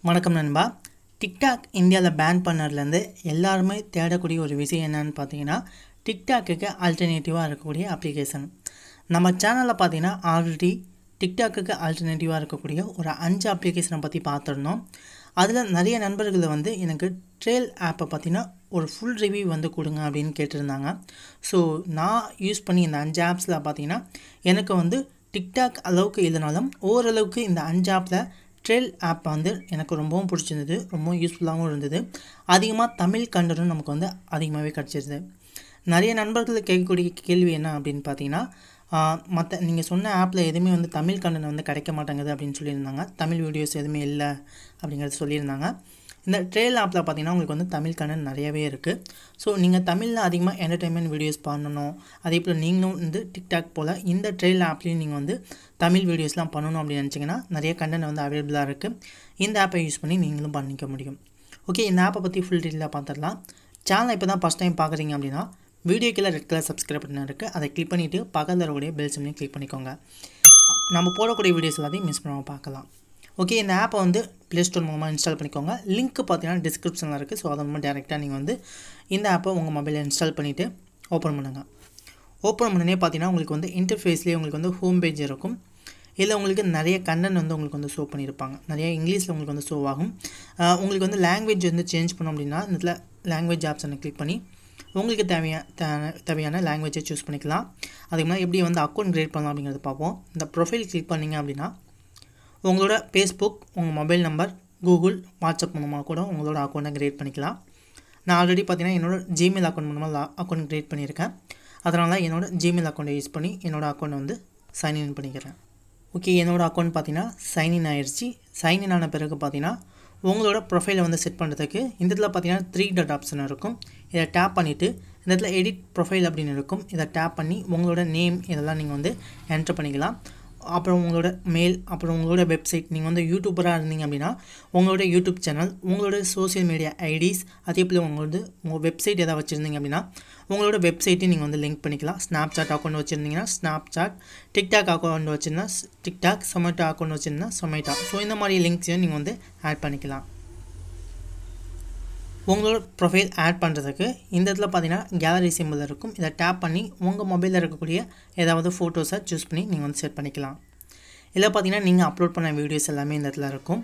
வணக்கம் நண்பா. டிக்டாக் இந்தியாவில் பேன் பண்ணதுலேருந்து எல்லாருமே தேடக்கூடிய ஒரு விஷயம் என்னன்னு பார்த்தீங்கன்னா, டிக்டாக்குக்கு ஆல்டர்னேட்டிவாக இருக்கக்கூடிய அப்ளிகேஷன். நம்ம சேனலில் பார்த்தீங்கன்னா ஆல்ரெடி டிக்டாக்குக்கு ஆல்டர்னேட்டிவாக இருக்கக்கூடிய ஒரு 5 அப்ளிகேஷனை பற்றி பார்த்துருந்தோம். அதில் நிறைய நண்பர்கள் எனக்கு ட்ரெல் ஆப்பை பார்த்தீங்கன்னா ஒரு ஃபுல் ரிவ்யூ கொடுங்க அப்படின்னு கேட்டிருந்தாங்க. ஸோ நான் யூஸ் பண்ணி இந்த 5 ஆப்ஸில் பார்த்தீங்கன்னா எனக்கு டிக்டாக் அளவுக்கு இல்லைனாலும் ஓரளவுக்கு இந்த 5 ஆப்பில் ட்ரெல் ஆப் எனக்கு ரொம்பவும் பிடிச்சிருந்தது, ரொம்பவும் யூஸ்ஃபுல்லாகவும் இருந்தது. அதிகமாக தமிழ் கண்டனும் நமக்கு அதிகமாகவே கிடச்சிருது. நிறைய நண்பர்கள் கேட்கக்கூடிய கேள்வி என்ன அப்படின்னு பார்த்தீங்கன்னா, மற்ற நீங்கள் சொன்ன ஆப்பில் எதுவுமே தமிழ் கண்டனம் கிடைக்க மாட்டேங்குது அப்படின்னு சொல்லியிருந்தாங்க. தமிழ் வீடியோஸ் எதுவுமே இல்லை அப்படிங்கிறது சொல்லியிருந்தாங்க. இந்த ட்ரெல் ஆப்பில் பார்த்தீங்கன்னா உங்களுக்கு தமிழ் கண்டென்ட் நிறையவே இருக்குது. ஸோ நீங்கள் தமிழில் அதிகமாக என்டர்டெயின்மெண்ட் வீடியோஸ் பண்ணணும், அதே போல் நீங்களும் டிக்டாக் போல் இந்த ட்ரெல் ஆப்லேயும் நீங்கள் தமிழ் வீடியோஸ்லாம் பண்ணணும் அப்படின்னு நினச்சிங்கன்னா நிறைய கண்டென்ட் அவைலபிளாக இருக்குது. இந்த ஆப்பை யூஸ் பண்ணி நீங்களும் பண்ணிக்க முடியும். ஓகே, இந்த ஆப்பை பற்றி ஃபுல் டீட்டெயிலாக பார்த்துடலாம். சேனலை இப்போ தான் ஃபஸ்ட் டைம் பார்க்குறீங்க அப்படின்னா வீடியோ கீழே ரெட் கலர் சப்ஸ்கிரைப் பட்டன் இருக்குது, அதை கிளிக் பண்ணிவிட்டு பக்கத்தில் இருக்கக்கூடிய பெல் சிம்லையும் கிளிக் பண்ணிக்கோங்க. நம்ம போடக்கூடிய வீடியோஸ் எல்லாத்தையும் மிஸ் பண்ணாமல் பார்க்கலாம். ஓகே, இந்த ஆப்பை ப்ளே ஸ்டோர் மூலமாக இன்ஸ்டால் பண்ணிக்கோங்க. லிங்க் பார்த்தீங்கன்னா டிஸ்கிரிப்ஷனில் இருக்குது. ஸோ அதை மூலமாக டேரெக்டாக நீங்கள் இந்த ஆப்பை உங்கள் மொபைலில் இன்ஸ்டால் பண்ணிவிட்டு ஓப்பன் பண்ணுங்கள். ஓப்பன் பண்ணனே பார்த்தீங்கன்னா உங்களுக்கு இன்டர்ஃபேஸ்லேயே உங்களுக்கு ஹோம் பேஜ் இருக்கும். இதில் உங்களுக்கு நிறைய கண்டென்ட் உங்களுக்கு ஷோ பண்ணியிருப்பாங்க. நிறைய இங்கிலீஷில் உங்களுக்கு ஷோ ஆகும். உங்களுக்கு லாங்குவேஜ் சேஞ்ச் பண்ணோம் அப்படின்னா இந்த இடத்துல லாங்குவேஜ் ஆப்ஷனை கிளிக் பண்ணி உங்களுக்கு தேவையான லாங்குவேஜை சூஸ் பண்ணிக்கலாம். அதுக்கு முன்னாடி எப்படி அக்கௌண்ட் க்ரியேட் பண்ணலாம் அப்படிங்கிறத பார்ப்போம். இந்த ப்ரொஃபைல் கிளிக் பண்ணிங்க அப்படின்னா உங்களோட ஃபேஸ்புக், உங்கள் மொபைல் நம்பர், கூகுள், வாட்ஸ்அப் மூலமாக கூட உங்களோட அக்கௌண்ட்டை க்ரியேட் பண்ணிக்கலாம். நான் ஆல்ரெடி பார்த்தீங்கன்னா என்னோடய ஜிமெயில் அக்கௌண்ட் மூலமாக அக்கௌண்ட் க்ரியேட் பண்ணியிருக்கேன். அதனால் என்னோடய ஜிமெயில் அக்கௌண்ட்டை யூஸ் பண்ணி என்னோடய அக்கௌண்ட்டை சைன்இன் பண்ணிக்கிறேன். ஓகே, என்னோடய அக்கௌண்ட் பார்த்தீங்கன்னா சைன்இன் ஆயிடுச்சு. சைன்இன் ஆன பிறகு பார்த்தீங்கன்னா உங்களோட ப்ரொஃபைலை செட் பண்ணுறதுக்கு இந்த இடத்துல பார்த்தீங்கன்னா 3 டாட் ஆப்ஷன் இருக்கும். இதை டேப் பண்ணிவிட்டு இந்த இடத்துல எடிட் ப்ரொஃபைல் அப்படின்னு இருக்கும். இதை டேப் பண்ணி உங்களோட நேம் இதெல்லாம் நீங்கள் என்ட்ரு பண்ணிக்கலாம். அப்புறம் உங்களோட மெயில், அப்புறம் உங்களோட வெப்சைட். நீங்கள் யூடியூபராக இருந்தீங்க அப்படின்னா உங்களோட யூடியூப் சேனல், உங்களோட சோஷியல் மீடியா ஐடிஸ், அதே போல் உங்கள் வெப்சைட் எதாவது வச்சுருந்தீங்க அப்படின்னா உங்களோட வெப்சைட்டையும் நீங்கள் லிங்க் பண்ணிக்கலாம். ஸ்னாப்சாட் அக்கௌண்ட் வச்சுருந்தீங்கன்னா ஸ்னாப்சாட், டிக்டாக் அக்கௌண்ட் வச்சுருந்தா டிக்டாக், சொமேட்டோ அக்கௌண்ட் வச்சுருந்தா சொமேட்டோ. ஸோ இந்த மாதிரி லிங்க்ஸையும் நீங்கள் ஆட் பண்ணிக்கலாம். உங்களோட ப்ரொஃபைல் ஆட் பண்ணுறதுக்கு இந்த இடத்துல பார்த்தீங்கன்னா கேலரி சிம்பிள் இருக்கும். இதை டேப் பண்ணி உங்கள் மொபைலில் இருக்கக்கூடிய ஏதாவது ஃபோட்டோஸை சூஸ் பண்ணி நீங்கள் செட் பண்ணிக்கலாம். இதில் பார்த்தீங்கன்னா நீங்கள் அப்லோட் பண்ண வீடியோஸ் எல்லாமே இந்த இடத்துல இருக்கும்.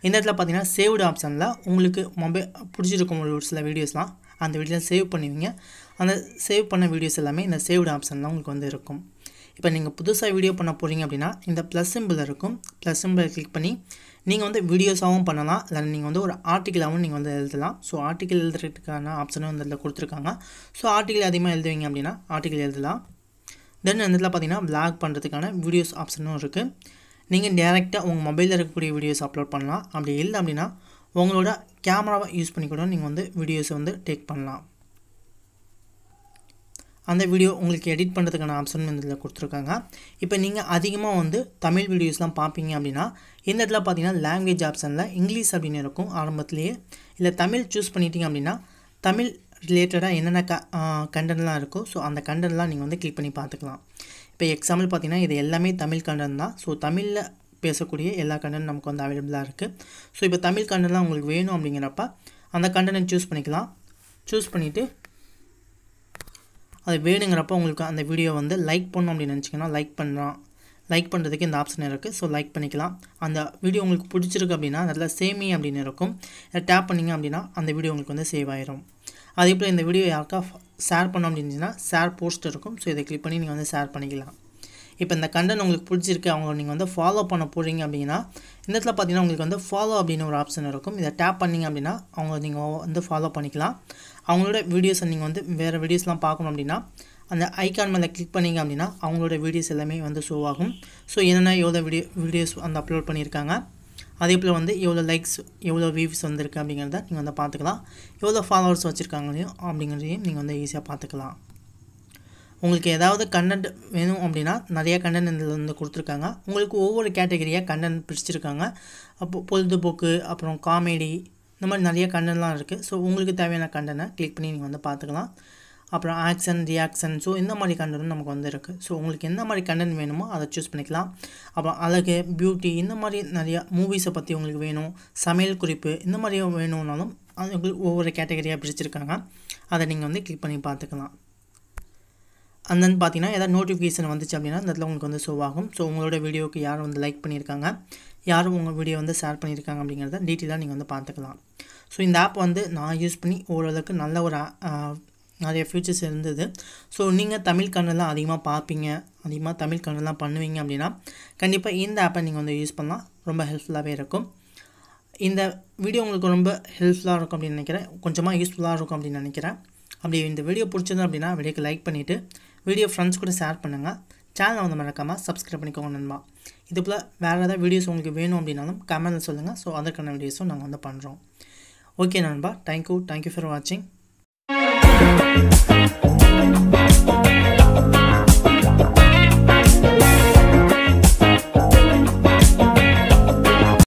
இந்த இடத்துல பார்த்தீங்கன்னா சேவ்டு ஆப்ஷனில் உங்களுக்கு மொபைல் பிடிச்சிருக்கும் ஒரு சில வீடியோஸ்லாம் அந்த வீடியோவில் சேவ் பண்ணுவீங்க. அந்த சேவ் பண்ண வீடியோஸ் எல்லாமே இந்த சேவ்டு ஆப்ஷனில் உங்களுக்கு இருக்கும். இப்போ நீங்கள் புதுசாக வீடியோ பண்ண போகிறீங்க அப்படின்னா இந்த ப்ளஸ் சிம்பிள் இருக்கும். ப்ளஸ் சிம்பிளை கிளிக் பண்ணி நீங்கள் வீடியோஸாகவும் பண்ணலாம், இல்லை நீங்கள் ஒரு ஆர்டிக்கலாகவும் நீங்கள் எழுதலாம். ஸோ ஆர்டிக்கல் எழுதுறதுக்கான ஆப்ஷனும் இந்த இதில் கொடுத்துருக்காங்க. ஸோ ஆர்டிக்கல் அதிகமாக எழுதுவீங்க அப்படின்னா ஆர்டிக்கல் எழுதலாம். தென் இந்த இடத்துல பார்த்தீங்கன்னா விளாக் பண்ணுறதுக்கான வீடியோஸ் ஆப்ஷனும் இருக்குது. நீங்கள் டேரெக்டாக உங்கள் மொபைலில் இருக்கக்கூடிய வீடியோஸ் அப்லோட் பண்ணலாம். அப்படி இல்லை அப்படின்னா உங்களோட கேமராவை யூஸ் பண்ணி கூட நீங்கள் வீடியோஸை டேக் பண்ணலாம். அந்த வீடியோ உங்களுக்கு எடிட் பண்ணுறதுக்கான ஆப்ஷன் இதில் கொடுத்துருக்காங்க. இப்போ நீங்கள் அதிகமாக தமிழ் வீடியோஸ்லாம் பார்ப்பீங்க அப்படின்னா இந்த இடத்துல பார்த்தீங்கன்னா லாங்குவேஜ் ஆப்ஷனில் இங்கிலீஷ் அப்படின்னு இருக்கும் ஆரம்பத்துலேயே. இல்லை தமிழ் சூஸ் பண்ணிட்டீங்க அப்படின்னா தமிழ் ரிலேட்டடாக என்னென்ன கண்டென்ட்லாம் இருக்கோ ஸோ அந்த கண்டென்ட்லாம் நீங்கள் கிளிக் பண்ணி பார்த்துக்கலாம். இப்போ எக்ஸாம்பிள் பார்த்தீங்கன்னா இது எல்லாமே தமிழ் கண்டென்ட் தான். ஸோ தமிழில் பேசக்கூடிய எல்லா கண்டென்ட் நமக்கு அவைலபிளாக இருக்குது. ஸோ இப்போ தமிழ் கண்டென்ட்லாம் உங்களுக்கு வேணும் அப்படிங்கிறப்ப அந்த கண்டென்ட் சூஸ் பண்ணிக்கலாம். சூஸ் பண்ணிவிட்டு அது வேணுங்கிறப்ப உங்களுக்கு அந்த வீடியோ லைக் பண்ணணும் அப்படின்னு நினச்சிங்கன்னா லைக் பண்ணுறதுக்கு இந்த ஆப்ஷன் இருக்குது. ஸோ லைக் பண்ணிக்கலாம். அந்த வீடியோ உங்களுக்கு பிடிச்சிருக்கு அப்படின்னா அதில் சேமி அப்படின்னு இருக்கும். அதை டேப் பண்ணிங்க அப்படின்னா அந்த வீடியோ உங்களுக்கு சேவ் ஆயிரும். அதே போல் இந்த வீடியோ யாருக்கா ஷேர் பண்ணோம் அப்படின்னா ஷேர் போஸ்ட் இருக்கும். ஸோ இதை கிளிக் பண்ணி நீங்கள் ஷேர் பண்ணிக்கலாம். இப்போ இந்த கண்டென்ட் உங்களுக்கு பிடிச்சிருக்கு, அவங்க நீங்கள் ஃபாலோ பண்ண போகிறீங்க அப்படின்னா இந்த இடத்துல பார்த்தீங்கன்னா உங்களுக்கு ஃபாலோ அப்படின்னு ஒரு ஆப்ஷன் இருக்கும். இதை டேப் பண்ணிங்க அப்படின்னா அவங்க நீங்கள் ஃபாலோ பண்ணிக்கலாம். அவங்களோட வீடியோஸை நீங்கள் வேறு வீடியோஸ்லாம் பார்க்கணும் அப்படின்னா அந்த ஐக்கான் மேலே கிளிக் பண்ணிங்க அப்படின்னா அவங்களோட வீடியோஸ் எல்லாமே ஷோ ஆகும். ஸோ என்னென்ன எவ்வளோ வீடியோஸ் அப்லோட் பண்ணியிருக்காங்க, அதே போல் எவ்வளோ லைக்ஸ், எவ்வளோ வியூஸ் வந்திருக்கு அப்படிங்கிறத நீங்கள் பார்த்துக்கலாம். எவ்வளோ ஃபாலோவர்ஸ் வச்சுருக்காங்களையும் அப்படிங்கிறதையும் நீங்கள் ஈஸியாக பார்த்துக்கலாம். உங்களுக்கு ஏதாவது கண்டென்ட் வேணும் அப்படின்னா நிறைய கண்டென்ட் இதில் கொடுத்துருக்காங்க. உங்களுக்கு ஒவ்வொரு கேட்டகரியாக கண்டென்ட் பிடிச்சிருக்காங்க. அப்போ பொழுதுபோக்கு, அப்புறம் காமெடி, இந்த மாதிரி நிறைய கண்டென்ட்லாம் இருக்குது. ஸோ உங்களுக்கு தேவையான கண்டென்ட்டை கிளிக் பண்ணி நீங்கள் பார்த்துக்கலாம். அப்புறம் ஆக்ஷன் ரியாக்ஷன் ஸோ இந்த மாதிரி கண்டென்ட் நமக்கு வந்து இருக்குது. ஸோ உங்களுக்கு எந்த மாதிரி கண்டென்ட் வேணுமோ அதை சூஸ் பண்ணிக்கலாம். அப்புறம் அழகு பியூட்டி இந்த மாதிரி நிறையா மூவிஸை பற்றி உங்களுக்கு வேணும், சமையல் குறிப்பு இந்த மாதிரி வேணும்னாலும் அது உங்களுக்கு ஒவ்வொரு கேட்டகரியாக பிரிச்சிருக்காங்க. அதை நீங்கள் வந்து கிளிக் பண்ணி பார்த்துக்கலாம். அண்ட் தென் பார்த்தீங்கன்னா ஏதாவது நோட்டிஃபிகேஷன் வந்துச்சு அப்படின்னா இந்த இடத்துல உங்களுக்கு வந்து ஷோ ஆகும். ஸோ உங்களோட வீடியோக்கு யார் வந்து லைக் பண்ணியிருக்காங்க, யாரும் உங்கள் வீடியோ வந்து ஷேர் பண்ணியிருக்காங்க அப்படிங்கிறத டீட்டெயிலாக நீங்கள் வந்து பார்த்துக்கலாம். ஸோ இந்த ஆப் வந்து நான் யூஸ் பண்ணி ஓரளவுக்கு நல்ல ஒரு நிறைய ஃபியூச்சர்ஸ் இருந்தது. ஸோ நீங்கள் தமிழ் கண்டென்ட்லாம் அதிகமாக பார்ப்பீங்க, அதிகமாக தமிழ் கண்டென்ட்லாம் பண்ணுவீங்க அப்படின்னா கண்டிப்பாக இந்த ஆப்பை நீங்கள் வந்து யூஸ் பண்ணலாம். ரொம்ப ஹெல்ப்ஃபுல்லாகவே இருக்கும். இந்த வீடியோ உங்களுக்கு ரொம்ப ஹெல்ப்ஃபுல்லாக இருக்கும் அப்படின்னு நினைக்கிறேன், கொஞ்சமாக யூஸ்ஃபுல்லாக இருக்கும் அப்படின்னு நினைக்கிறேன். அப்படி இந்த வீடியோ பிடிச்சது அப்படின்னா வீடியோக்கு லைக் பண்ணிவிட்டு வீடியோ ஃப்ரெண்ட்ஸ் கூட ஷேர் பண்ணுங்கள். சேனலை வந்து மறக்காமல் சப்ஸ்கிரைப் பண்ணிக்கோங்க நண்பா. இது போல் வேறு ஏதாவது வீடியோஸ் உங்களுக்கு வேணும் அப்படின்னாலும் கமெண்ட்டில் சொல்லுங்கள். ஸோ அதற்கான வீடியோஸும் நாங்கள் வந்து பண்ணுறோம். ஓகே நண்பா, தேங்க்யூ ஃபார் வாட்சிங்.